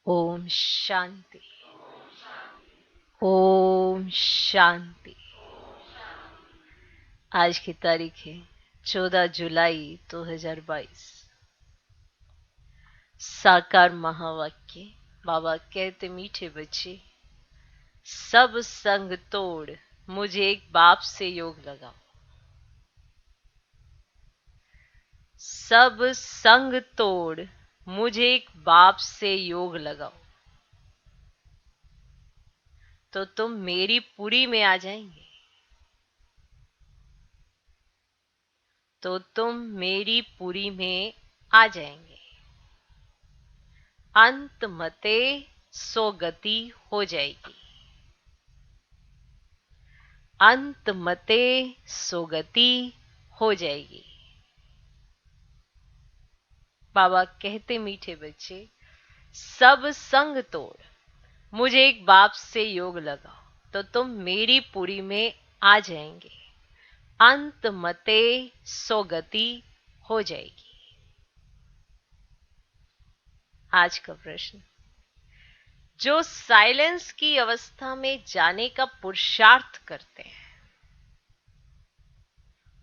ओम शांति। ओम शांति। आज की तारीख है 14 जुलाई 2022। साकार महावाक्य। बाबा कहते, मीठे बच्चे, सब संग तोड़ मुझे एक बाप से योग लगाओ। सब संग तोड़ मुझे एक बाप से योग लगाओ, तो तुम मेरी पुरी में आ जाएंगे। तो तुम मेरी पुरी में आ जाएंगे। अंत मते सो गति हो जाएगी। अंत मते सो गति हो जाएगी। बाबा कहते, मीठे बच्चे, सब संग तोड़ मुझे एक बाप से योग लगाओ, तो तुम मेरी पुरी में आ जाएंगे। अंत मते सो गति हो जाएगी। आज का प्रश्न, जो साइलेंस की अवस्था में जाने का पुरुषार्थ करते हैं,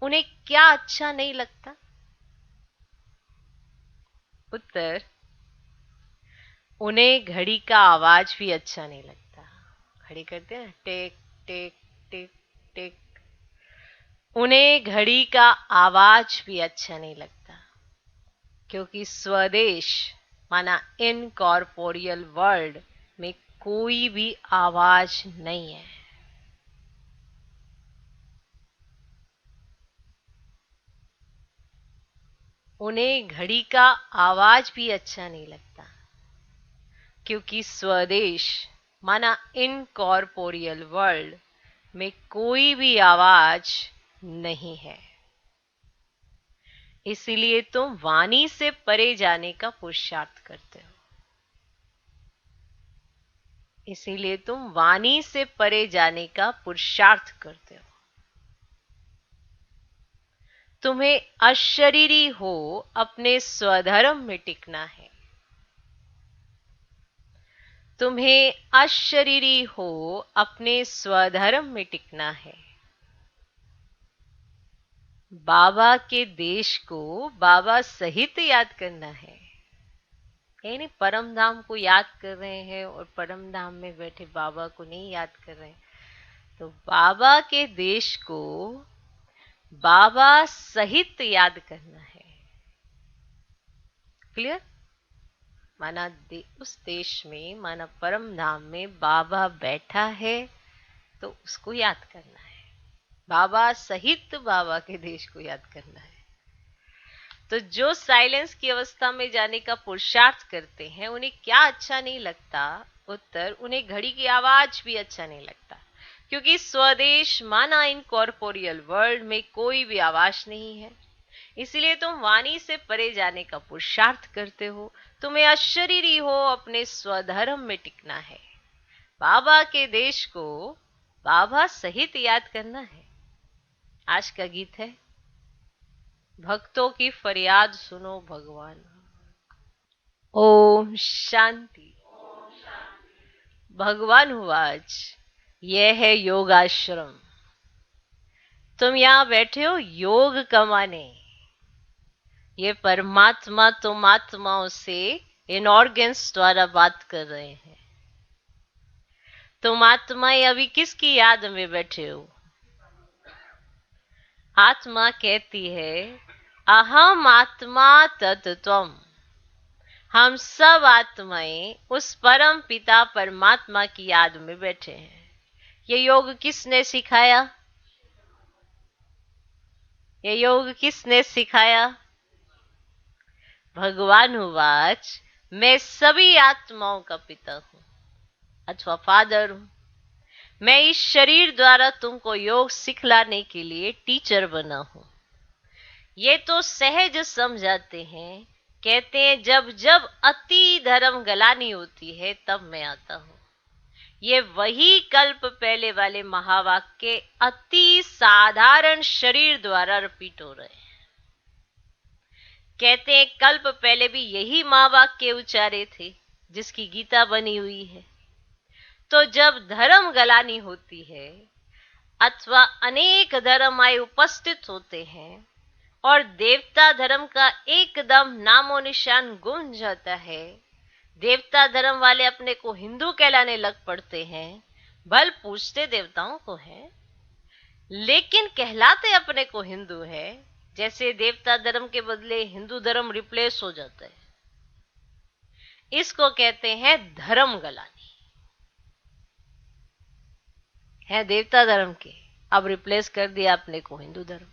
उन्हें क्या अच्छा नहीं लगता? उत्तर, उन्हें घड़ी का आवाज भी अच्छा नहीं लगता। घड़ी करते हैं टिक टिक टिक टिक, उन्हें घड़ी का आवाज भी अच्छा नहीं लगता, क्योंकि स्वदेश माना इनकॉर्पोरियल वर्ल्ड में कोई भी आवाज नहीं है। उन्हें घड़ी का आवाज भी अच्छा नहीं लगता, क्योंकि स्वदेश माना इनकॉर्पोरियल वर्ल्ड में कोई भी आवाज नहीं है। इसलिए तुम वाणी से परे जाने का पुरुषार्थ करते हो। इसीलिए तुम वाणी से परे जाने का पुरुषार्थ करते हो। तुम्हें अशरीरी हो अपने स्वधर्म में टिकना है। तुम्हें अशरीरी हो अपने स्वधर्म में टिकना है। बाबा के देश को बाबा सहित याद करना है। यानी परम धाम को याद कर रहे हैं और परम धाम में बैठे बाबा को नहीं याद कर रहे हैं। तो बाबा के देश को बाबा सहित याद करना है। क्लियर? माना उस देश में, माना परम धाम में बाबा बैठा है, तो उसको याद करना है। बाबा सहित बाबा के देश को याद करना है। तो जो साइलेंस की अवस्था में जाने का पुरुषार्थ करते हैं, उन्हें क्या अच्छा नहीं लगता? उत्तर, उन्हें घड़ी की आवाज भी अच्छा नहीं लगता, क्योंकि स्वदेश माना इनकॉर्पोरियल वर्ल्ड में कोई भी आवाज नहीं है। इसलिए तुम वाणी से परे जाने का पुरुषार्थ करते हो। तुम्हें अशरीरी हो अपने स्वधर्म में टिकना है। बाबा के देश को बाबा सहित याद करना है। आज का गीत है, भक्तों की फरियाद सुनो भगवान। ओम शांति। भगवान हुआ आज, यह है योग आश्रम। तुम यहां बैठे हो योग कमाने। ये परमात्मा तुम आत्माओं से इन ऑर्गन्स द्वारा बात कर रहे हैं। तुम आत्माएं अभी किसकी याद में बैठे हो? आत्मा कहती है, अहम आत्मा तत्त्वम। हम सब आत्माएं उस परम पिता परमात्मा की याद में बैठे हैं। ये योग किसने सिखाया? ये योग किसने सिखाया? भगवान उवाच, मैं सभी आत्माओं का पिता हूं अथवा फादर हूं। मैं इस शरीर द्वारा तुमको योग सिखलाने के लिए टीचर बना हूं। ये तो सहज समझाते हैं। कहते हैं, जब जब अति धर्म गलानी होती है तब मैं आता हूं। ये वही कल्प पहले वाले महावाक्य अति साधारण शरीर द्वारा रिपीट हो रहे हैं। कहते हैं, कल्प पहले भी यही महावाक्य उच्चारे थे, जिसकी गीता बनी हुई है। तो जब धर्म गलानी होती है अथवा अनेक धर्म आए उपस्थित होते हैं और देवता धर्म का एकदम नामो निशान गुम जाता है, देवता धर्म वाले अपने को हिंदू कहलाने लग पड़ते हैं, भल पूछते देवताओं को हैं लेकिन कहलाते अपने को हिंदू है। जैसे देवता धर्म के बदले हिंदू धर्म रिप्लेस हो जाता है, इसको कहते हैं धर्म गलानी। है देवता धर्म के, अब रिप्लेस कर दिया अपने को हिंदू धर्म,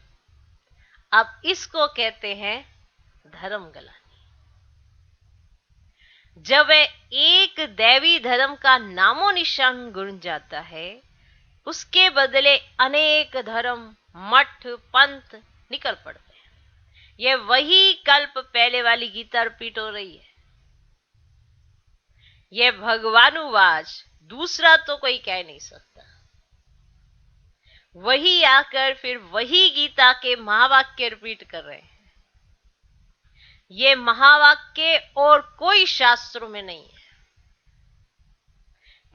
अब इसको कहते हैं धर्म गलानी। जब वह एक दैवी धर्म का नामो निशान गुम जाता है, उसके बदले अनेक धर्म मठ पंथ निकल पड़ते हैं। यह वही कल्प पहले वाली गीता रिपीट हो रही है। यह भगवानुवाच, दूसरा तो कोई कह नहीं सकता। वही आकर फिर वही गीता के महावाक्य रिपीट कर रहे हैं। ये महावाक्य और कोई शास्त्रों में नहीं है।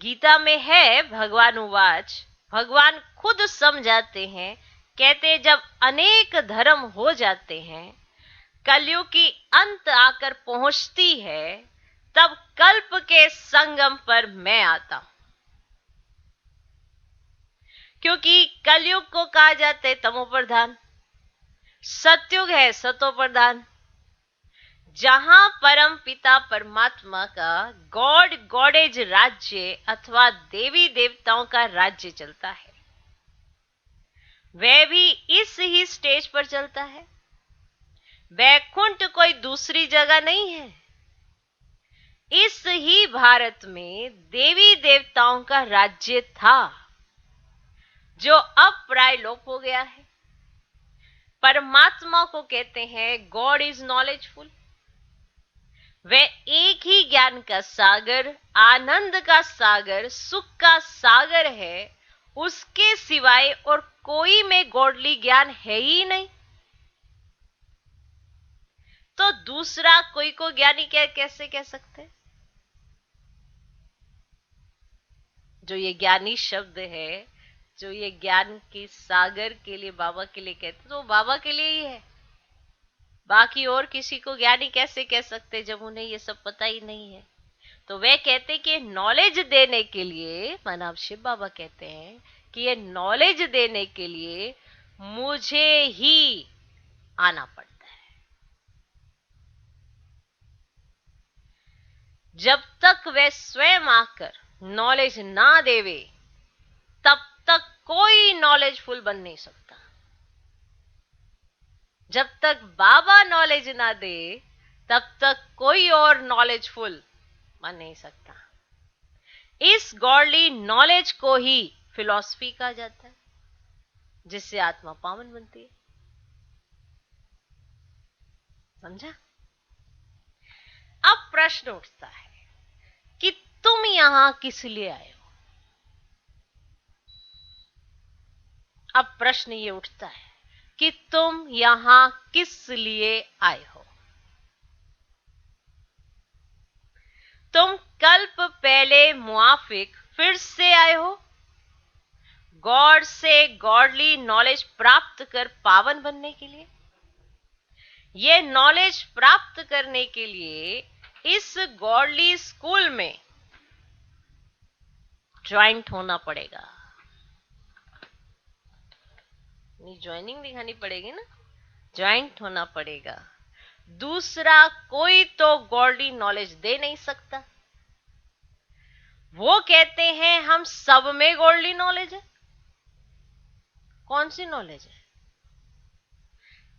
गीता में है भगवानुवाच, भगवान खुद समझाते हैं, कहते जब अनेक धर्म हो जाते हैं, कलयुग की अंत आकर पहुंचती है, तब कल्प के संगम पर मैं आता हूं। क्योंकि कलयुग को कहा जाता है तमो प्रधान, सतयुग है सतो प्रधान, जहां परम पिता परमात्मा का गॉड गॉडेज राज्य अथवा देवी देवताओं का राज्य चलता है। वह भी इस ही स्टेज पर चलता है। वैकुंठ कोई दूसरी जगह नहीं है। इस ही भारत में देवी देवताओं का राज्य था, जो अब प्राय लोप हो गया है। परमात्मा को कहते हैं गॉड इज नॉलेजफुल। वह एक ही ज्ञान का सागर, आनंद का सागर, सुख का सागर है। उसके सिवाय और कोई में गॉडली ज्ञान है ही नहीं। तो दूसरा कोई को ज्ञानी कैसे कह सकते? जो ये ज्ञानी शब्द है, जो ये ज्ञान के सागर के लिए बाबा के लिए कहते, तो बाबा के लिए ही है। बाकी और किसी को ज्ञानी कैसे कह सकते जब उन्हें ये सब पता ही नहीं है। तो वे कहते कि नॉलेज देने के लिए, माना शिव बाबा कहते हैं कि ये नॉलेज देने के लिए मुझे ही आना पड़ता है। जब तक वे स्वयं आकर नॉलेज ना देवे, तब तक कोई नॉलेजफुल बन नहीं सकता। जब तक बाबा नॉलेज ना दे, तब तक कोई और नॉलेजफुल बन नहीं सकता। इस गॉडली नॉलेज को ही फिलॉसफी कहा जाता है, जिससे आत्मा पावन बनती है। समझा? अब प्रश्न उठता है कि तुम यहां किस लिए आए हो? अब प्रश्न ये उठता है कि तुम यहां किस लिए आए हो? तुम कल्प पहले मुआफिक फिर से आए हो, गॉड से गॉडली नॉलेज प्राप्त कर पावन बनने के लिए। ये नॉलेज प्राप्त करने के लिए इस गॉडली स्कूल में ज्वाइंट होना पड़ेगा। ज्वाइनिंग दिखानी पड़ेगी ना, ज्वाइंट होना पड़ेगा। दूसरा कोई तो गॉडली नॉलेज दे नहीं सकता। वो कहते हैं हम सब में गॉडली नॉलेज है। कौन सी नॉलेज है?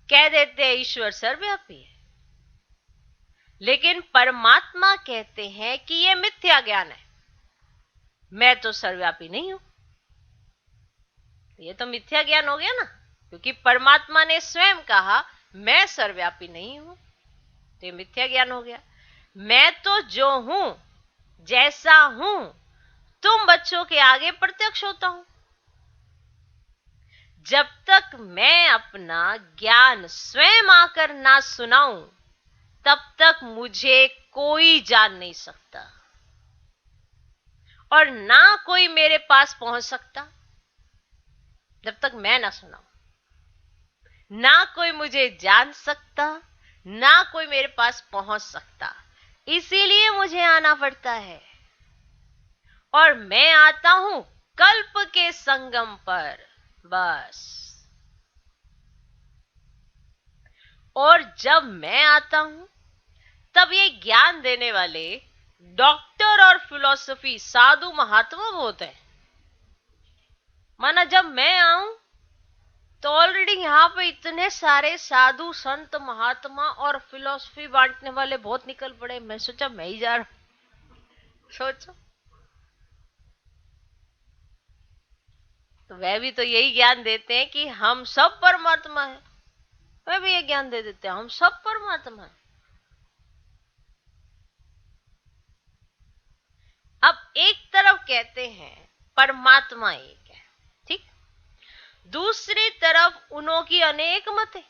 कह देते हैं ईश्वर सर्वव्यापी है, लेकिन परमात्मा कहते हैं कि यह मिथ्या ज्ञान है, मैं तो सर्वव्यापी नहीं हूं। ये तो मिथ्या ज्ञान हो गया ना, क्योंकि परमात्मा ने स्वयं कहा मैं सर्वव्यापी नहीं हूं, तो ये मिथ्या ज्ञान हो गया। मैं तो जो हूं, जैसा हूं, तुम बच्चों के आगे प्रत्यक्ष होता हूं। जब तक मैं अपना ज्ञान स्वयं आकर ना सुनाऊं, तब तक मुझे कोई जान नहीं सकता और ना कोई मेरे पास पहुंच सकता जब तक मैं ना सुनाऊं। ना कोई मुझे जान सकता, ना कोई मेरे पास पहुंच सकता, इसीलिए मुझे आना पड़ता है। और मैं आता हूं कल्प के संगम पर, बस। और जब मैं आता हूं तब ये ज्ञान देने वाले डॉक्टर और फिलॉसफी साधु महात्मा होते हैं। माना जब मैं आऊं तो ऑलरेडी यहां पे इतने सारे साधु संत महात्मा और फिलॉसफी बांटने वाले बहुत निकल पड़े। मैं सोचा मैं ही जा रहा हूं। सोचो, तो वह भी तो यही ज्ञान देते हैं कि हम सब परमात्मा है। वह भी ये ज्ञान दे देते हैं हम सब परमात्मा है। अब एक तरफ कहते हैं परमात्मा एक है, ठीक, दूसरी तरफ उन्हों की अनेक मत है।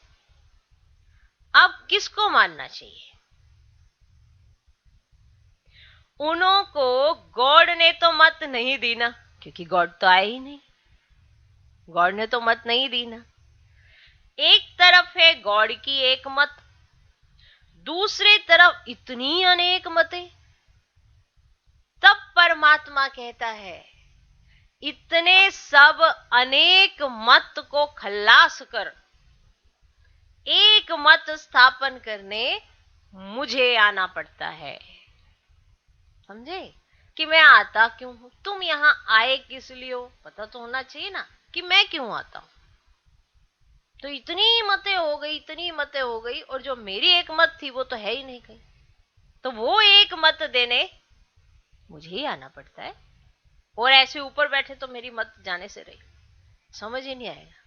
अब किसको मानना चाहिए? उन्हों को गॉड ने तो मत नहीं दी ना, क्योंकि गॉड तो आया ही नहीं। गॉड ने तो मत नहीं दी ना। एक तरफ है गॉड की एक मत, दूसरी तरफ इतनी अनेक मतें। तब परमात्मा कहता है इतने सब अनेक मत को खल्लास कर एक मत स्थापन करने मुझे आना पड़ता है। समझे कि मैं आता क्यों हूं? तुम यहां आए किस लिए हो? पता तो होना चाहिए ना कि मैं क्यों आता हूं। तो इतनी मतें हो गई, इतनी मतें हो गई, और जो मेरी एक मत थी वो तो है ही नहीं कहीं। तो वो एक मत देने मुझे ही आना पड़ता है। और ऐसे ऊपर बैठे तो मेरी मत जाने से रही, समझ ही नहीं आएगा।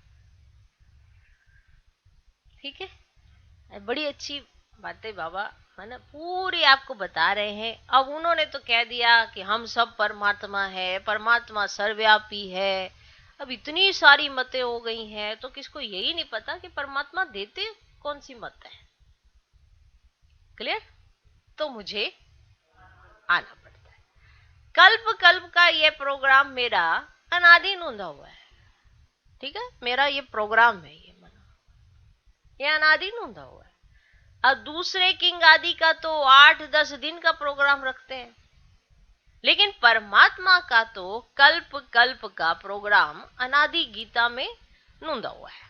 ठीक है, बड़ी अच्छी बातें बाबा है ना, पूरी आपको बता रहे हैं। अब उन्होंने तो कह दिया कि हम सब परमात्मा है, परमात्मा सर्वव्यापी है। अब इतनी सारी मतें हो गई हैं तो किसको यही नहीं पता कि परमात्मा देते कौन सी मत है। क्लियर? तो मुझे आना पड़ता है। कल्प कल्प का ये प्रोग्राम मेरा अनादि नूंदा हुआ है। ठीक है, मेरा ये प्रोग्राम है, ये अनादि नूंदा हुआ है। अब दूसरे किंग आदि का तो 8-10 दिन का प्रोग्राम रखते हैं, लेकिन परमात्मा का तो कल्प कल्प का प्रोग्राम अनादि गीता में नूंदा हुआ है।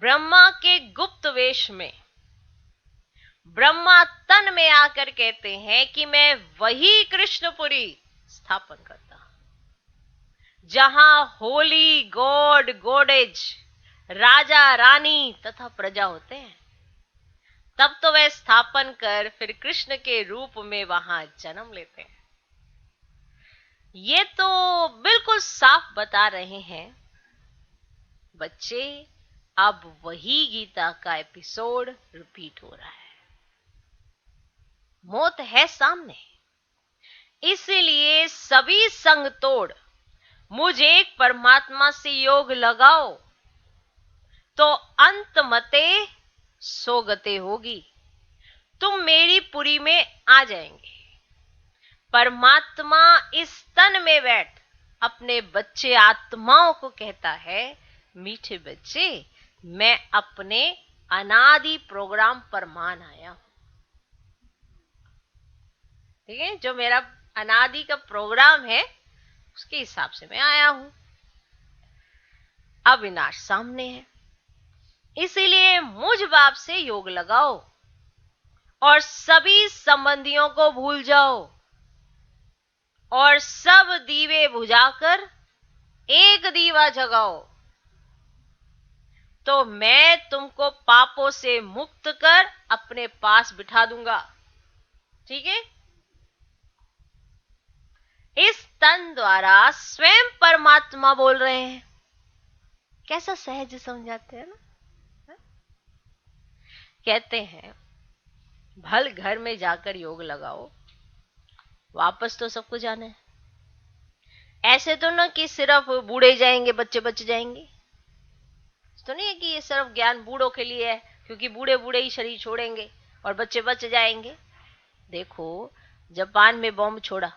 ब्रह्मा के गुप्त वेश में ब्रह्मा तन में आकर कहते हैं कि मैं वही कृष्णपुरी स्थापन करता हूं जहां होली गॉड गॉडेज, राजा रानी तथा प्रजा होते हैं। तब तो वे स्थापन कर फिर कृष्ण के रूप में वहां जन्म लेते हैं। ये तो बिल्कुल साफ बता रहे हैं बच्चे, अब वही गीता का एपिसोड रिपीट हो रहा है। मौत है सामने, इसलिए सभी संग तोड़ मुझे एक परमात्मा से योग लगाओ तो अंत मते सोगते होगी। तुम मेरी पुरी में आ जाएंगे। परमात्मा इस तन में बैठ अपने बच्चे आत्माओं को कहता है, मीठे बच्चे, मैं अपने अनादि प्रोग्राम पर मान आया हूं। ठीक है, जो मेरा अनादि का प्रोग्राम है उसके हिसाब से मैं आया हूं। अविनाश सामने है, इसीलिए मुझ बाप से योग लगाओ और सभी संबंधियों को भूल जाओ और सब दीवे बुझाकर एक दीवा जगाओ, तो मैं तुमको पापों से मुक्त कर अपने पास बिठा दूंगा। ठीक है, इस तन द्वारा स्वयं परमात्मा बोल रहे हैं। कैसा सहज समझाते हैं ना। कहते हैं भल घर में जाकर योग लगाओ, वापस तो सबको जाना है। ऐसे तो ना कि सिर्फ बूढ़े जाएंगे बच्चे बच जाएंगे, तो नहीं है कि ये सिर्फ ज्ञान बूढ़ों के लिए है, क्योंकि बूढ़े बूढ़े ही शरीर छोड़ेंगे और बच्चे बच जाएंगे। देखो, जापान में बॉम्ब छोड़ा,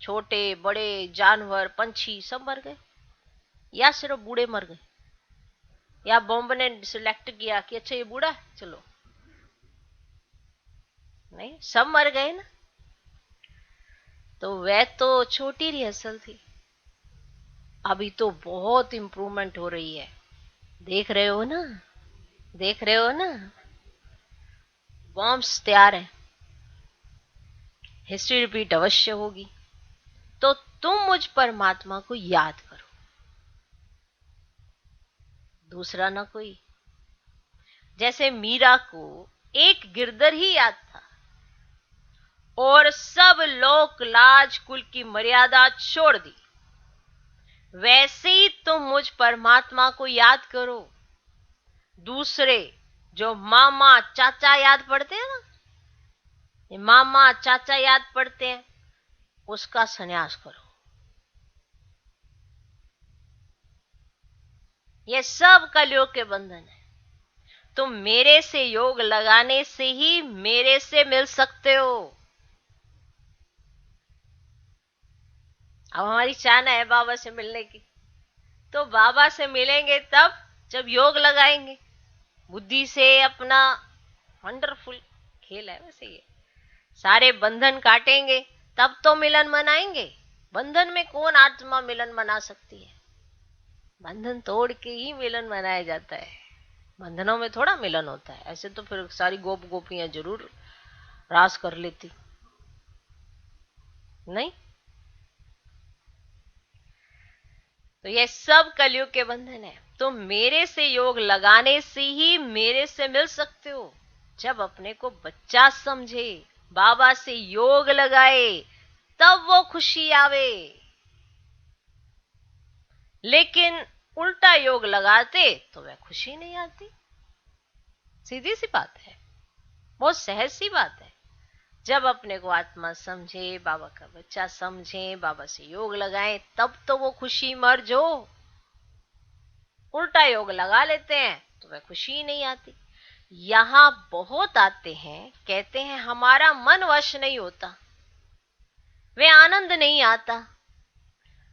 छोटे बड़े जानवर पंछी सब मर गए, या सिर्फ बूढ़े मर गए, या बॉम्ब ने सिलेक्ट किया कि अच्छा ये बूढ़ा है चलो? नहीं, सब मर गए ना। तो वह तो छोटी रिहर्सल थी, अभी तो बहुत इम्प्रूवमेंट हो रही है। देख रहे हो ना, देख रहे हो ना, बॉम्ब्स तैयार है, हिस्ट्री रिपीट अवश्य होगी। तो तुम मुझ परमात्मा को याद करो, दूसरा ना कोई। जैसे मीरा को एक गिरधर ही याद था और सब लोक लाज कुल की मर्यादा छोड़ दी, वैसे ही तुम मुझ परमात्मा को याद करो। दूसरे जो मामा चाचा याद पड़ते हैं ना, ये मामा चाचा याद पड़ते हैं, उसका संन्यास करो। ये सब कलयुग के बंधन है। तुम मेरे से योग लगाने से ही मेरे से मिल सकते हो। अब हमारी चाहना है बाबा से मिलने की, तो बाबा से मिलेंगे तब जब योग लगाएंगे, बुद्धि से अपना। वंडरफुल खेल है वैसे ये। सारे बंधन काटेंगे तब तो मिलन मनाएंगे। बंधन में कौन आत्मा मिलन मना सकती है? बंधन तोड़ के ही मिलन मनाया जाता है, बंधनों में थोड़ा मिलन होता है। ऐसे तो फिर सारी गोप गोपियां जरूर रास कर लेती, नहीं? तो ये सब कलयुग के बंधन है। तुम मेरे से योग लगाने से ही मेरे से मिल सकते हो। जब अपने को बच्चा समझे, बाबा से योग लगाए, तब वो खुशी आवे। लेकिन उल्टा योग लगाते तो वह खुशी नहीं आती। सीधी सी बात है, बहुत सहज सी बात है। जब अपने को आत्मा समझे, बाबा का बच्चा समझे, बाबा से योग लगाएं, तब तो वो खुशी मर्ज हो। उल्टा योग लगा लेते हैं तो वह खुशी ही नहीं आती। यहां बहुत आते हैं, कहते हैं हमारा मन वश नहीं होता, वे आनंद नहीं आता।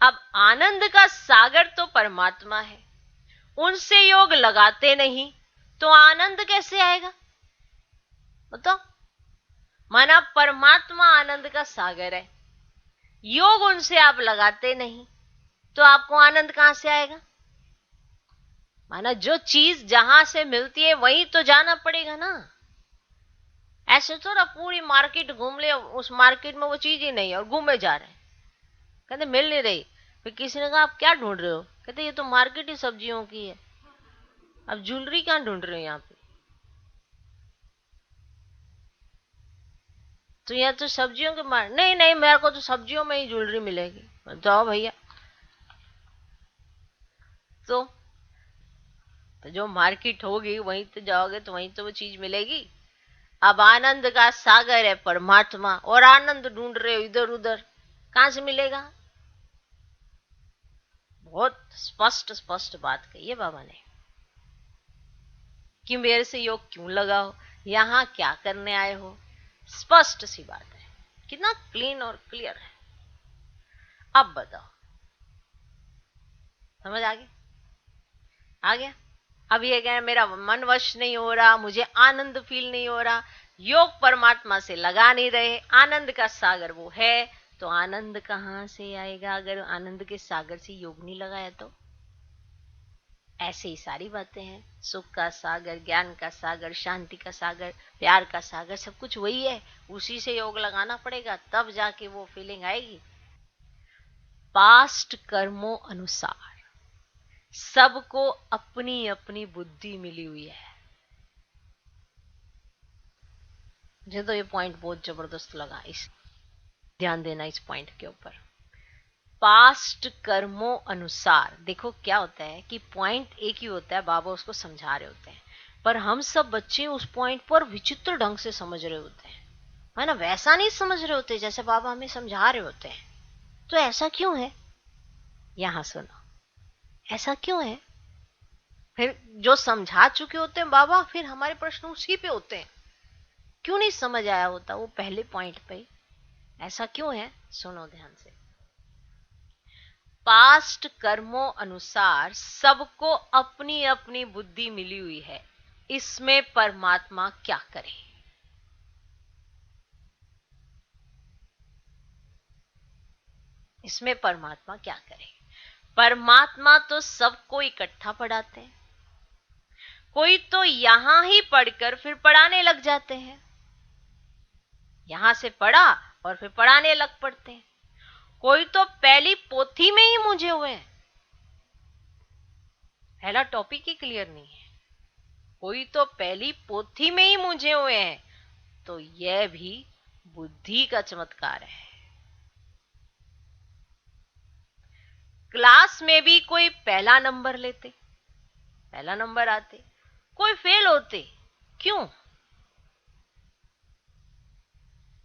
अब आनंद का सागर तो परमात्मा है, उनसे योग लगाते नहीं तो आनंद कैसे आएगा? बताओ। माना परमात्मा आनंद का सागर है, योग उनसे आप लगाते नहीं तो आपको आनंद कहां से आएगा? माना जो चीज जहां से मिलती है वहीं तो जाना पड़ेगा ना। ऐसे थोड़ा पूरी मार्केट घूम ले, उस मार्केट में वो चीज ही नहीं है और घूमे जा रहे हैं, कहते मिल नहीं रही। फिर किसी ने कहा आप क्या ढूंढ रहे हो? कहते ये तो मार्केट ही सब्जियों की है, अब ज्वेलरी कहां ढूंढ रहे हो यहाँ पे? तो यहाँ तो सब्जियों के नहीं नहीं, मेरे को तो सब्जियों में ही ज्वेलरी मिलेगी। जाओ भैया। तो जो मार्केट होगी वहीं तो जाओगे तो वहीं तो वो चीज मिलेगी। अब आनंद का सागर है परमात्मा और आनंद ढूंढ रहे हो इधर उधर, कहां से मिलेगा? बहुत स्पष्ट स्पष्ट बात कही है बाबा ने कि मेरे से योग क्यों लगाओ, यहां क्या करने आए हो। स्पष्ट सी बात है, कितना क्लीन और क्लियर है। अब बताओ, समझ आ गई? आ गया? अब ये कह मेरा मन वश नहीं हो रहा, मुझे आनंद फील नहीं हो रहा, योग परमात्मा से लगा नहीं रहे, आनंद का सागर वो है, तो आनंद कहां से आएगा अगर आनंद के सागर से योग नहीं लगाया तो? ऐसे ही सारी बातें हैं, सुख का सागर, ज्ञान का सागर, शांति का सागर, प्यार का सागर, सब कुछ वही है। उसी से योग लगाना पड़ेगा तब जाके वो फीलिंग आएगी। पास्ट कर्मों अनुसार सबको अपनी अपनी बुद्धि मिली हुई है। मुझे तो ये पॉइंट बहुत जबरदस्त लगा, इस ध्यान देना इस पॉइंट के ऊपर। पास्ट कर्मों अनुसार। देखो क्या होता है कि पॉइंट एक ही होता है, बाबा उसको समझा रहे होते हैं, पर हम सब बच्चे उस पॉइंट पर विचित्र ढंग से समझ रहे होते हैं, है ना? वैसा नहीं समझ रहे होते जैसे बाबा हमें समझा रहे होते हैं। तो ऐसा क्यों है? यहां सुनो, ऐसा क्यों है? फिर जो समझा चुके होते हैं बाबा, फिर हमारे प्रश्न उसी पे होते हैं। क्यों नहीं समझ आया होता वो पहले पॉइंट पे? ऐसा क्यों है? सुनो ध्यान से। पास्ट कर्मों अनुसार सबको अपनी अपनी बुद्धि मिली हुई है, इसमें परमात्मा क्या करे? इसमें परमात्मा क्या करे? परमात्मा तो सबको इकट्ठा पढ़ाते हैं। कोई तो यहां ही पढ़कर फिर पढ़ाने लग जाते हैं, यहां से पढ़ा और फिर पढ़ाने लग पड़ते हैं। कोई तो पहली पोथी में ही मुझे हुए हैं, पहला टॉपिक ही क्लियर नहीं है। कोई तो पहली पोथी में ही मुझे हुए हैं। तो यह भी बुद्धि का चमत्कार है। क्लास में भी कोई पहला नंबर लेते, पहला नंबर आते, कोई फेल होते। क्यों?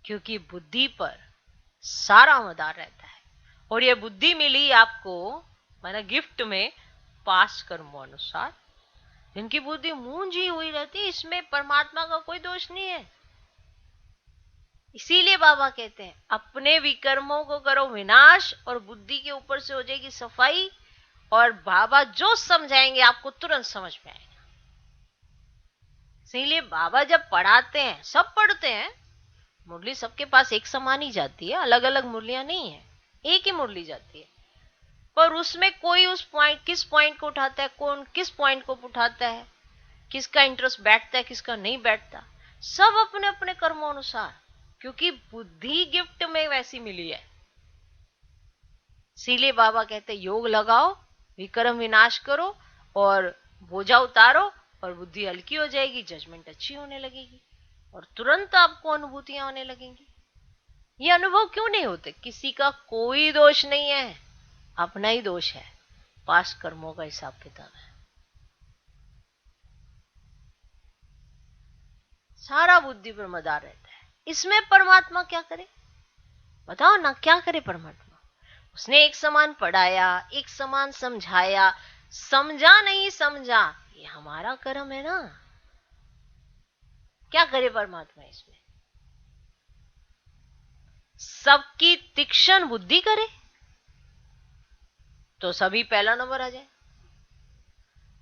क्योंकि बुद्धि पर सारा मदार रहता है। और यह बुद्धि मिली आपको माना गिफ्ट में पास कर्मों अनुसार। जिनकी बुद्धि मूंजी हुई रहती, इसमें परमात्मा का कोई दोष नहीं है। इसीलिए बाबा कहते हैं अपने विकर्मों को करो विनाश और बुद्धि के ऊपर से हो जाएगी सफाई। और बाबा जो समझाएंगे आपको तुरंत समझ में आएगा। इसीलिए बाबा जब पढ़ाते हैं, सब पढ़ते हैं, मुरली सबके पास एक समान ही जाती है, अलग अलग मुरलियां नहीं है, एक ही मुरली जाती है। पर उसमें कोई उस पॉइंट, किस पॉइंट को उठाता है, कौन किस पॉइंट को उठाता है, किसका इंटरेस्ट बैठता है, किसका नहीं बैठता, सब अपने अपने कर्मों अनुसार। क्योंकि बुद्धि गिफ्ट में वैसी मिली है। इसीलिए बाबा कहते योग लगाओ, विक्रम विनाश करो और बोझा उतारो और बुद्धि हल्की हो जाएगी, जजमेंट अच्छी होने लगेगी और तुरंत आपको अनुभूतियां होने लगेंगी। ये अनुभव क्यों नहीं होते? किसी का कोई दोष नहीं है, अपना ही दोष है, पास कर्मों का हिसाब किताब है। सारा बुद्धि पर मदार रहता है। इसमें परमात्मा क्या करे? बताओ ना, क्या करे परमात्मा? उसने एक समान पढ़ाया, एक समान समझाया, समझा नहीं समझा, ये हमारा कर्म है ना। क्या करे परमात्मा इसमें? सबकी तीक्ष्ण बुद्धि करे तो सभी पहला नंबर आ जाए।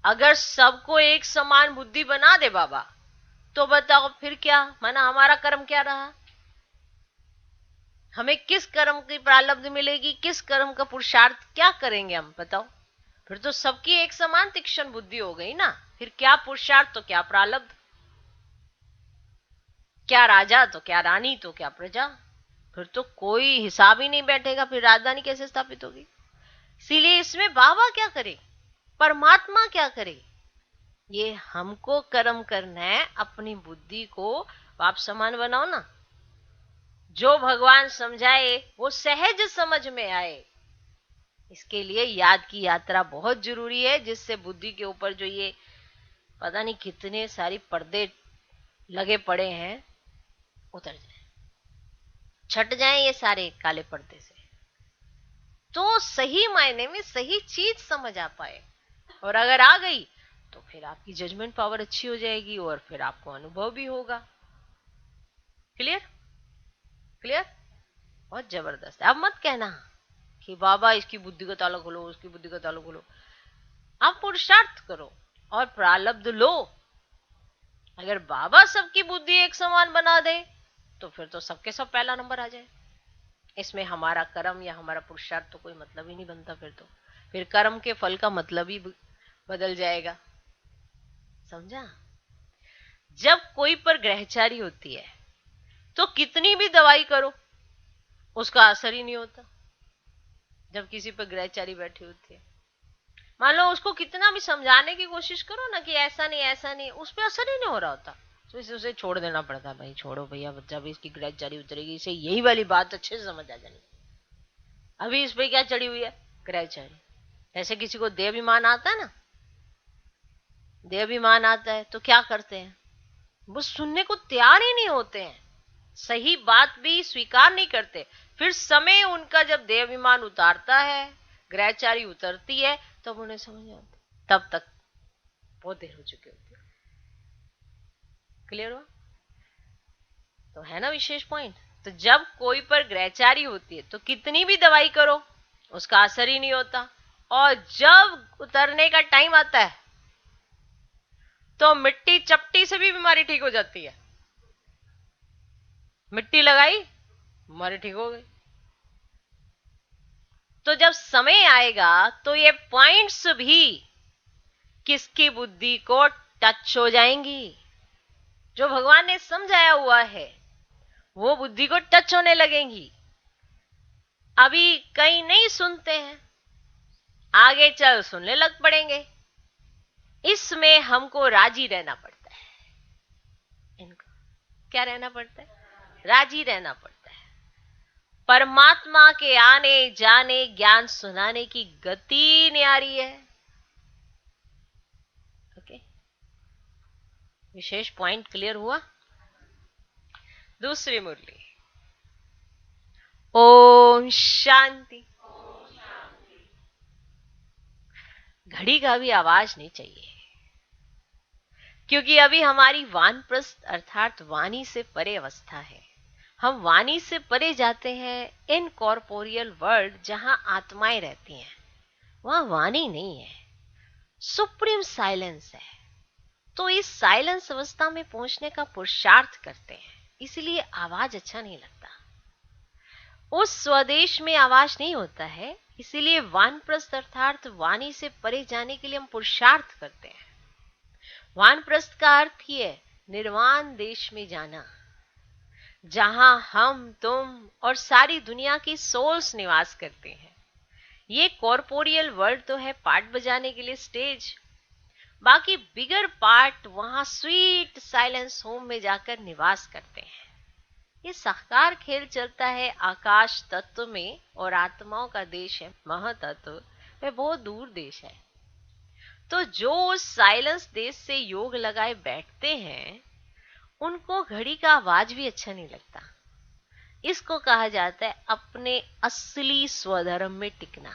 अगर सबको एक समान बुद्धि बना दे बाबा, तो बताओ फिर क्या माना, हमारा कर्म क्या रहा? हमें किस कर्म की प्रारब्ध मिलेगी, किस कर्म का पुरुषार्थ क्या करेंगे हम? बताओ। फिर तो सबकी एक समान तीक्ष्ण बुद्धि हो गई ना। फिर क्या पुरुषार्थ तो क्या प्रारब्ध, क्या राजा तो क्या रानी तो क्या प्रजा। फिर तो कोई हिसाब ही नहीं बैठेगा, फिर राजधानी कैसे स्थापित होगी? इसीलिए इसमें बाबा क्या करे, परमात्मा क्या करे? ये हमको कर्म करना है, अपनी बुद्धि को आप समान बनाओ ना। जो भगवान समझाए वो सहज समझ में आए। इसके लिए याद की यात्रा बहुत जरूरी है, जिससे बुद्धि के ऊपर जो ये पता नहीं कितने सारी पर्दे लगे पड़े हैं उतर जाए, छट जाए ये सारे काले पर्दे से, तो सही मायने में सही चीज समझ आ पाए। और अगर आ गई तो फिर आपकी जजमेंट पावर अच्छी हो जाएगी और फिर आपको अनुभव भी होगा। क्लियर? क्लियर? बहुत जबरदस्त है। अब मत कहना कि बाबा इसकी बुद्धि का ताला खोलो, उसकी बुद्धि का ताला खोलो। आप पुरुषार्थ करो और प्रारब्ध लो। अगर बाबा सबकी बुद्धि एक समान बना दे तो फिर तो सबके सब पहला नंबर आ जाए। इसमें हमारा कर्म या हमारा पुरुषार्थ तो कोई मतलब ही नहीं बनता। फिर कर्म के फल का मतलब ही बदल जाएगा। समझा? जब कोई पर ग्रहचारी होती है तो कितनी भी दवाई करो उसका असर ही नहीं होता। जब किसी पर ग्रहचारी बैठी होती है, मान लो उसको कितना भी समझाने की कोशिश करो ना कि ऐसा नहीं ऐसा नहीं, उस पर असर ही नहीं हो रहा होता। तो इसे उसे छोड़ देना पड़ता है। भाई छोड़ो भैया, जब इसकी ग्रहचारी उतरेगी इसे यही वाली बात अच्छे से समझ आ जानी। अभी इस पे क्या चढ़ी हुई है? ग्रहचारी। ऐसे किसी को देहाभिमान आता है ना, देहाभिमान आता है तो क्या करते हैं, वो सुनने को तैयार ही नहीं होते हैं, सही बात भी स्वीकार नहीं करते। फिर समय उनका जब देहाभिमान उतारता है, ग्रहचारी उतरती है, तब उन्हें समझ आता, तब तक बहुत देर हो चुकी होती है। क्लियर हुआ? तो है ना विशेष पॉइंट। तो जब कोई पर ग्रहचारी होती है तो कितनी भी दवाई करो उसका असर ही नहीं होता, और जब उतरने का टाइम आता है तो मिट्टी चपटी से भी बीमारी ठीक हो जाती है। मिट्टी लगाई, बीमारी ठीक हो गई। तो जब समय आएगा तो ये पॉइंट्स भी किसकी बुद्धि को टच हो जाएंगी, जो भगवान ने समझाया हुआ है वो बुद्धि को टच होने लगेंगी। अभी कहीं नहीं सुनते हैं, आगे चल सुनने लग पड़ेंगे। इसमें हमको राजी रहना पड़ता है। इनको क्या रहना पड़ता है? राजी रहना पड़ता है। परमात्मा के आने जाने ज्ञान सुनाने की गति न्यारी है। ओके, विशेष पॉइंट क्लियर हुआ। दूसरी मुरली। ओम शांति। घड़ी का भी आवाज नहीं चाहिए, क्योंकि अभी हमारी वानप्रस्थ अर्थात वाणी से परे अवस्था है। हम वाणी से परे जाते हैं इन कॉर्पोरियल वर्ल्ड, जहां आत्माएं रहती हैं। वहां वाणी नहीं है, सुप्रीम साइलेंस है। तो इस साइलेंस अवस्था में पहुंचने का पुरुषार्थ करते हैं, इसलिए आवाज अच्छा नहीं लगता। उस स्वदेश में आवाज नहीं होता है, इसीलिए वानप्रस्थ अर्थात वाणी से परे जाने के लिए हम पुरुषार्थ करते हैं। वानप्रस्थ का अर्थ ही है निर्वाण देश में जाना, जहां हम तुम और सारी दुनिया की सोल्स निवास करते हैं। ये कॉर्पोरियल वर्ल्ड तो है पार्ट बजाने के लिए स्टेज, बाकी बिगर पार्ट वहां स्वीट साइलेंस होम में जाकर निवास करते हैं। ये साकार खेल चलता है आकाश तत्व में, और आत्माओं का देश है महातत्व, वह बहुत दूर देश है। तो जो उस साइलेंस देश से योग लगाए बैठते हैं उनको घड़ी का आवाज भी अच्छा नहीं लगता। इसको कहा जाता है अपने असली स्वधर्म में टिकना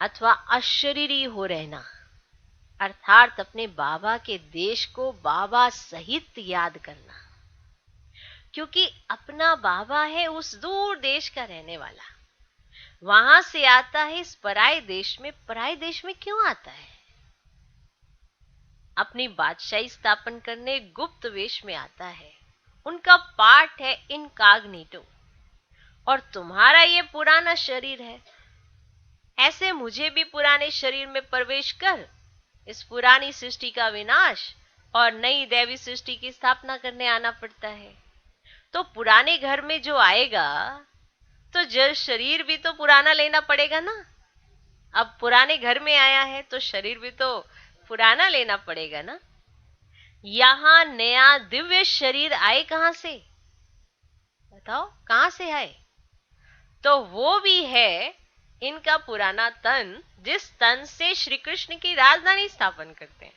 अथवा अशरीरी हो रहना, अर्थात अपने बाबा के देश को बाबा सहित याद करना। क्योंकि अपना बाबा है उस दूर देश का रहने वाला, वहां से आता है इस पराये देश में। पराये देश में क्यों आता है? अपनी बादशाही स्थापन करने गुप्त वेश में आता है। उनका पार्ट है इनकॉग्निटो, और तुम्हारा ये पुराना शरीर है। ऐसे मुझे भी पुराने शरीर में प्रवेश कर इस पुरानी सृष्टि का विनाश और नई दैवी सृष्टि की स्थापना करने आना पड़ता है। तो पुराने घर में जो आएगा तो जल शरीर भी तो पुराना लेना पड़ेगा ना। अब पुराने घर में आया है तो शरीर भी तो पुराना लेना पड़ेगा ना। यहां नया दिव्य शरीर आए कहां से? बताओ कहां से आए? तो वो भी है इनका पुराना तन, जिस तन से श्री कृष्ण की राजधानी स्थापन करते हैं।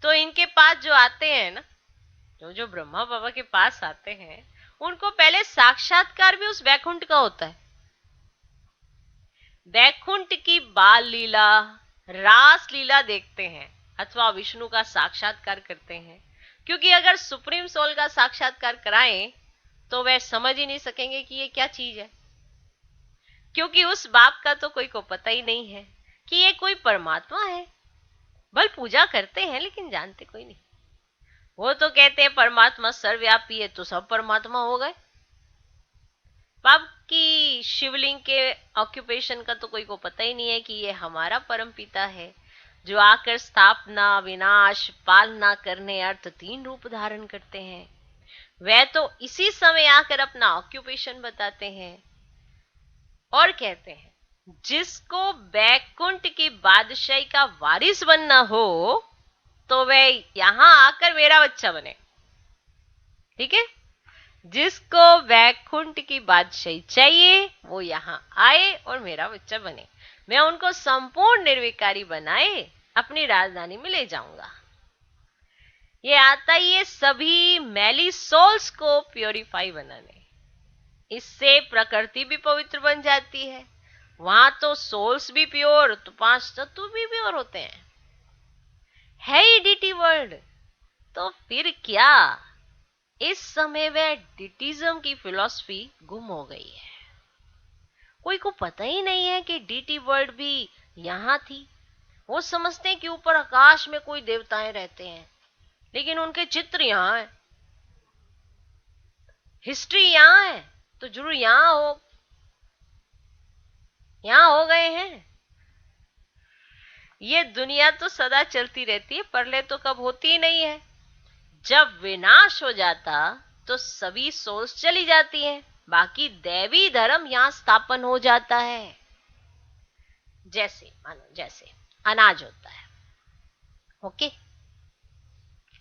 तो इनके पास जो आते हैं ना, जो ब्रह्मा बाबा के पास आते हैं, उनको पहले साक्षात्कार भी उस वैकुंठ का होता है। वैकुंठ की बाल लीला, रास लीला देखते हैं अथवा विष्णु का साक्षात्कार करते हैं। क्योंकि अगर सुप्रीम सोल का साक्षात्कार कराएं तो वह समझ ही नहीं सकेंगे कि ये क्या चीज है। क्योंकि उस बाप का तो कोई को पता ही नहीं है कि ये कोई परमात्मा है। बल पूजा करते हैं लेकिन जानते कोई नहीं। वो तो कहते हैं परमात्मा सर्वव्यापी है, तो सब परमात्मा हो गए। बाप की शिवलिंग के ऑक्यूपेशन का तो कोई को पता ही नहीं है कि ये हमारा परम पिता है, जो आकर स्थापना विनाश पालना करने अर्थ 3 रूप धारण करते हैं। वह तो इसी समय आकर अपना ऑक्यूपेशन बताते हैं और कहते हैं जिसको बैकुंठ की बादशाही का वारिस बनना हो तो वह यहां आकर मेरा बच्चा बने। ठीक है, जिसको बैकुंठ की बादशाही चाहिए वो यहां आए और मेरा बच्चा बने। मैं उनको संपूर्ण निर्विकारी बनाए अपनी राजधानी में ले जाऊंगा। ये आता ही है सभी मैली सोल्स को प्योरीफाई बनाने। इससे प्रकृति भी पवित्र बन जाती है। वहां तो सोल्स भी प्योर, तो 5 तत्व भी प्योर होते हैं। है ही डीटी वर्ल्ड, तो फिर क्या? इस समय वह डिटिज्म की फिलॉसफी गुम हो गई है। कोई को पता ही नहीं है कि डीटी वर्ल्ड भी यहाँ थी। वो समझते हैं कि ऊपर आकाश में कोई देवताएं रहते हैं, लेकिन उनके चित्र यहाँ है, हिस्ट्री यहाँ है, तो जरूर यहाँ हो गए हैं। ये दुनिया तो सदा चलती रहती है, प्रलय तो कब होती ही नहीं है। जब विनाश हो जाता तो सभी सोल्स चली जाती हैं, बाकी दैवी धर्म यहां स्थापन हो जाता है। जैसे मानो जैसे अनाज होता है, ओके,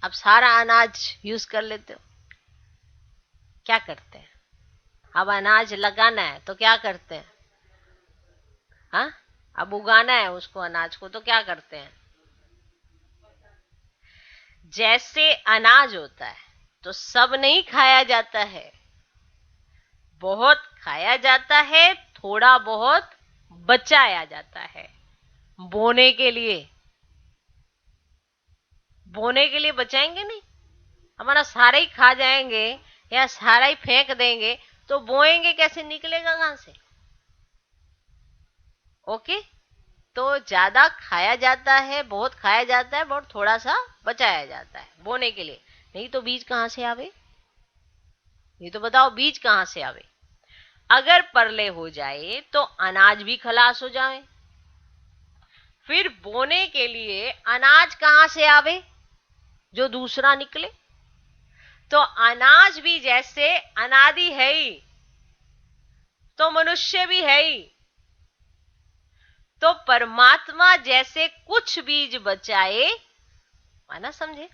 अब सारा अनाज यूज कर लेते हो, क्या करते हैं? अब अनाज लगाना है तो क्या करते हैं? हाँ, अब उगाना है उसको, अनाज को, तो क्या करते हैं? जैसे अनाज होता है तो सब नहीं खाया जाता है, बहुत खाया जाता है, थोड़ा बहुत बचाया जाता है बोने के लिए। बोने के लिए बचाएंगे नहीं, हमारा सारा ही खा जाएंगे या सारा ही फेंक देंगे तो बोएंगे कैसे, निकलेगा कहां से? ओके, तो ज्यादा खाया जाता है, बहुत खाया जाता है, बहुत थोड़ा सा बचाया जाता है बोने के लिए। नहीं तो बीज कहां से आवे? ये तो बताओ, बीज कहां से आवे? अगर प्रलय हो जाए तो अनाज भी खलास हो जाए, फिर बोने के लिए अनाज कहां से आवे जो दूसरा निकले? तो अनाज भी जैसे अनादि है ही, तो मनुष्य भी है ही। तो परमात्मा जैसे कुछ बीज बचाए, माना समझे,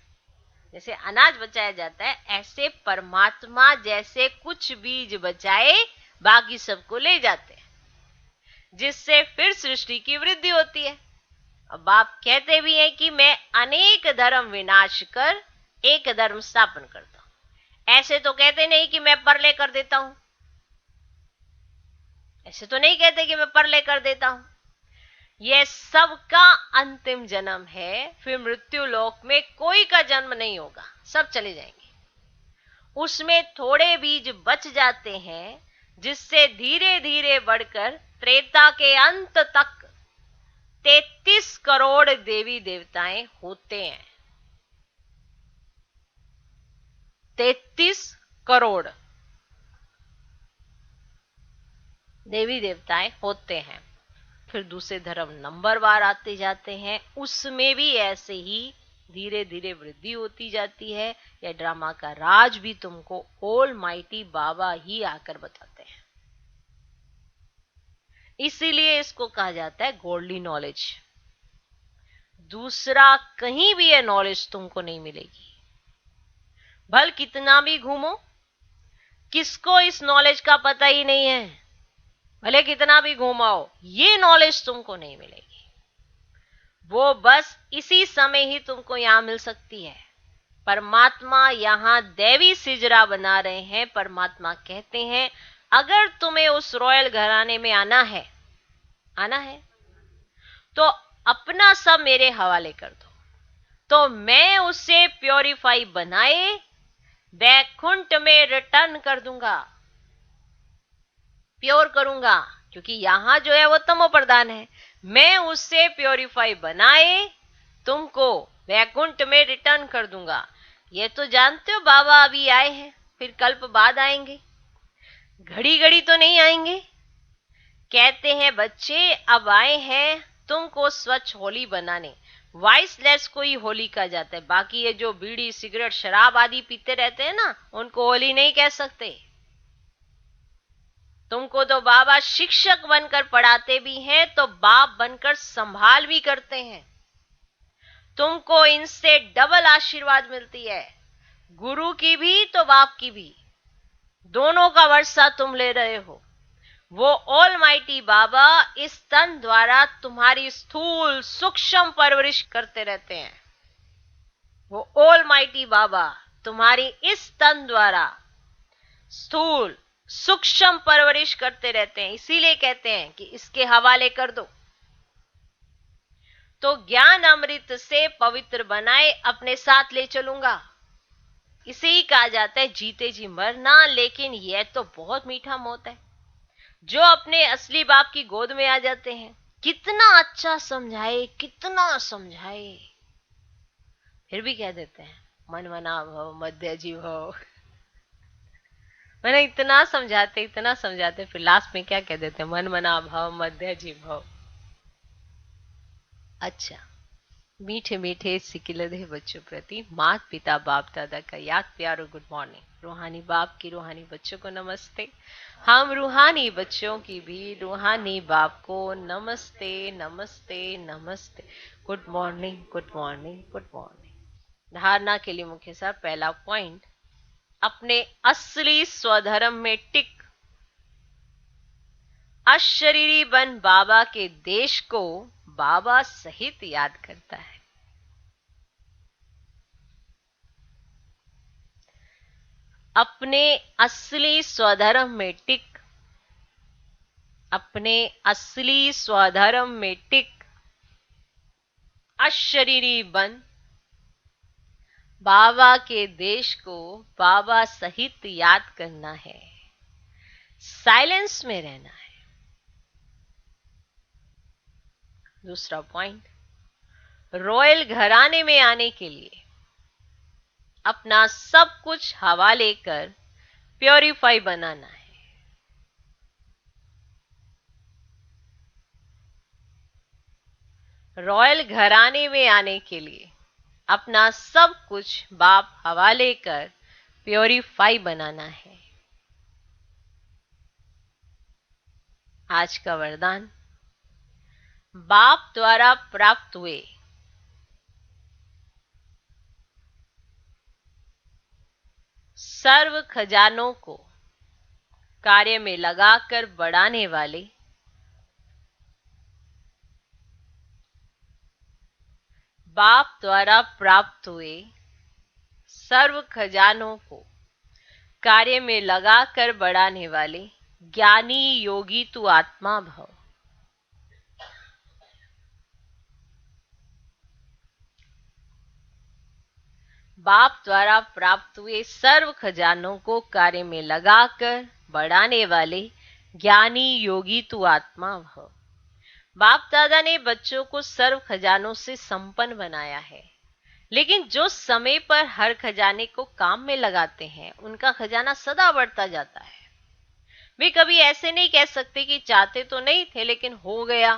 जैसे अनाज बचाया जाता है, ऐसे परमात्मा जैसे कुछ बीज बचाए, बाकी सबको ले जाते हैं, जिससे फिर सृष्टि की वृद्धि होती है। अब आप कहते भी हैं कि मैं अनेक धर्म विनाश कर एक धर्म स्थापन करता हूं। ऐसे तो कहते नहीं कि मैं प्रलय कर देता हूं, ऐसे तो नहीं कहते कि मैं प्रलय कर देता हूं। यह सबका अंतिम जन्म है, फिर मृत्यु लोक में कोई का जन्म नहीं होगा, सब चले जाएंगे। उसमें थोड़े बीज बच जाते हैं, जिससे धीरे धीरे बढ़कर त्रेता के अंत तक 33 करोड़ देवी देवताएं होते हैं। 33 करोड़ देवी देवताएं होते हैं। फिर दूसरे धर्म नंबरवार आते जाते हैं, उसमें भी ऐसे ही धीरे धीरे वृद्धि होती जाती है। यह ड्रामा का राज भी तुमको ऑल माइटी बाबा ही आकर बताते हैं। इसीलिए इसको कहा जाता है गॉडली नॉलेज। दूसरा कहीं भी यह नॉलेज तुमको नहीं मिलेगी। भल कितना भी घूमो, किसको इस नॉलेज का पता ही नहीं है, भले कितना भी घुमाओ, ये नॉलेज तुमको नहीं मिलेगी। वो बस इसी समय ही तुमको यहां मिल सकती है। परमात्मा यहां दैवी सिजरा बना रहे हैं। परमात्मा कहते हैं, अगर तुम्हें उस रॉयल घराने में आना है तो अपना सब मेरे हवाले कर दो, तो मैं उसे प्योरीफाई बनाए वैकुंठ में रिटर्न कर दूंगा, प्योर करूंगा। क्योंकि यहां जो है वो तमो प्रधान है, मैं उससे प्योरीफाई बनाए तुमको वैकुंठ में रिटर्न कर दूंगा। ये तो जानते हो, बाबा अभी आए हैं, फिर कल्प बाद आएंगे, घड़ी घड़ी तो नहीं आएंगे। कहते हैं बच्चे अब आए हैं तुमको स्वच्छ होली बनाने। वाइसलेस को ही होली कहा जाता है, बाकी ये जो बीड़ी सिगरेट शराब आदि पीते रहते हैं ना, उनको होली नहीं कह सकते। तुमको तो बाबा शिक्षक बनकर पढ़ाते भी हैं, तो बाप बनकर संभाल भी करते हैं। तुमको इनसे डबल आशीर्वाद मिलती है, गुरु की भी तो बाप की भी, दोनों का वर्षा तुम ले रहे हो। वो ऑलमाइटी बाबा इस तन द्वारा तुम्हारी स्थूल सूक्ष्म परवरिश करते रहते हैं। वो ऑलमाइटी बाबा तुम्हारी इस तन द्वारा स्थूल सूक्ष्म परवरिश करते रहते हैं। इसीलिए कहते हैं कि इसके हवाले कर दो, तो ज्ञान अमृत से पवित्र बनाए अपने साथ ले चलूंगा। इसे ही कहा जाता है जीते जी मरना। लेकिन यह तो बहुत मीठा मौत है। जो अपने असली बाप की गोद में आ जाते हैं, कितना अच्छा समझाए, कितना समझाए, फिर भी कह देते हैं मन मना भव मध्य जीव भव। मैंने इतना समझाते फिर लास्ट में क्या कह देते हैं, मन मना भव मध्य जीव भव। अच्छा, मीठे मीठे सिकिलधे बच्चों प्रति माता पिता बाप दादा का याद प्यार और गुड मॉर्निंग। रूहानी बाप की रूहानी बच्चों को नमस्ते। हम रूहानी बच्चों की भी रूहानी बाप को नमस्ते नमस्ते नमस्ते। Good morning good morning good morning. धारणा के लिए मुख्य सार पहला पॉइंट, अपने असली स्वधर्म में टिक अशरीरी बन बाबा के देश को बाबा सहित याद करता है। अपने असली स्वधर्म में टिक, अपने असली स्वधर्म में टिक अशरीरी बन बाबा के देश को बाबा सहित याद करना है, साइलेंस में रहना है। दूसरा पॉइंट, रॉयल घराने में आने के लिए अपना सब कुछ हवाले कर प्योरीफाई बनाना है। रॉयल घराने में आने के लिए अपना सब कुछ बाप हवाले कर प्योरीफाई बनाना है। आज का वरदान, बाप द्वारा प्राप्त हुए सर्व खजानों को कार्य में लगाकर बढ़ाने वाले बाप द्वारा प्राप्त हुए सर्व खजानों को कार्य में लगाकर बढ़ाने वाले ज्ञानी योगी तू आत्मा भव। बाप द्वारा प्राप्त हुए सर्व खजानों को कार्य में लगाकर बढ़ाने वाले ज्ञानी योगी तू आत्मा भव। बाप दादा ने बच्चों को सर्व खजानों से संपन्न बनाया है, लेकिन जो समय पर हर खजाने को काम में लगाते हैं उनका खजाना सदा बढ़ता जाता है। वे कभी ऐसे नहीं कह सकते कि चाहते तो नहीं थे लेकिन हो गया।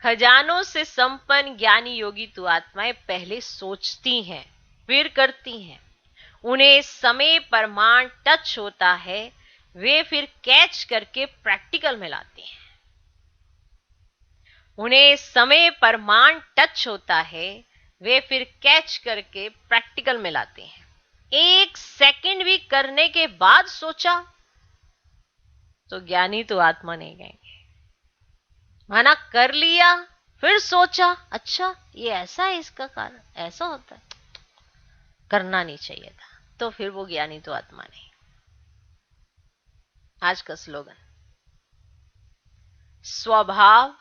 खजानों से संपन्न ज्ञानी योगी तू आत्माएं पहले सोचती हैं, फिर करती हैं। उन्हें समय प्रमाण टच होता है, वे फिर कैच करके प्रैक्टिकल में लाते हैं। उन्हें समय प्रमाण टच होता है, वे फिर कैच करके प्रैक्टिकल में लाते हैं। एक सेकंड भी करने के बाद सोचा तो ज्ञानी तो आत्मा नहीं कहेंगे। माना कर लिया फिर सोचा, अच्छा ये ऐसा है, इसका कारण ऐसा होता है, करना नहीं चाहिए था, तो फिर वो ज्ञानी तो आत्मा नहीं। आज का स्लोगन, स्वभाव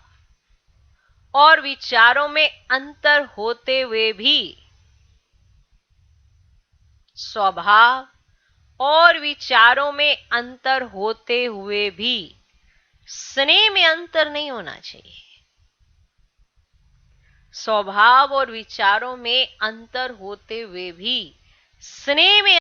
और विचारों में अंतर होते हुए भी, स्वभाव और विचारों में अंतर होते हुए भी स्नेह में अंतर नहीं होना चाहिए। स्वभाव और विचारों में अंतर होते हुए भी स्नेह में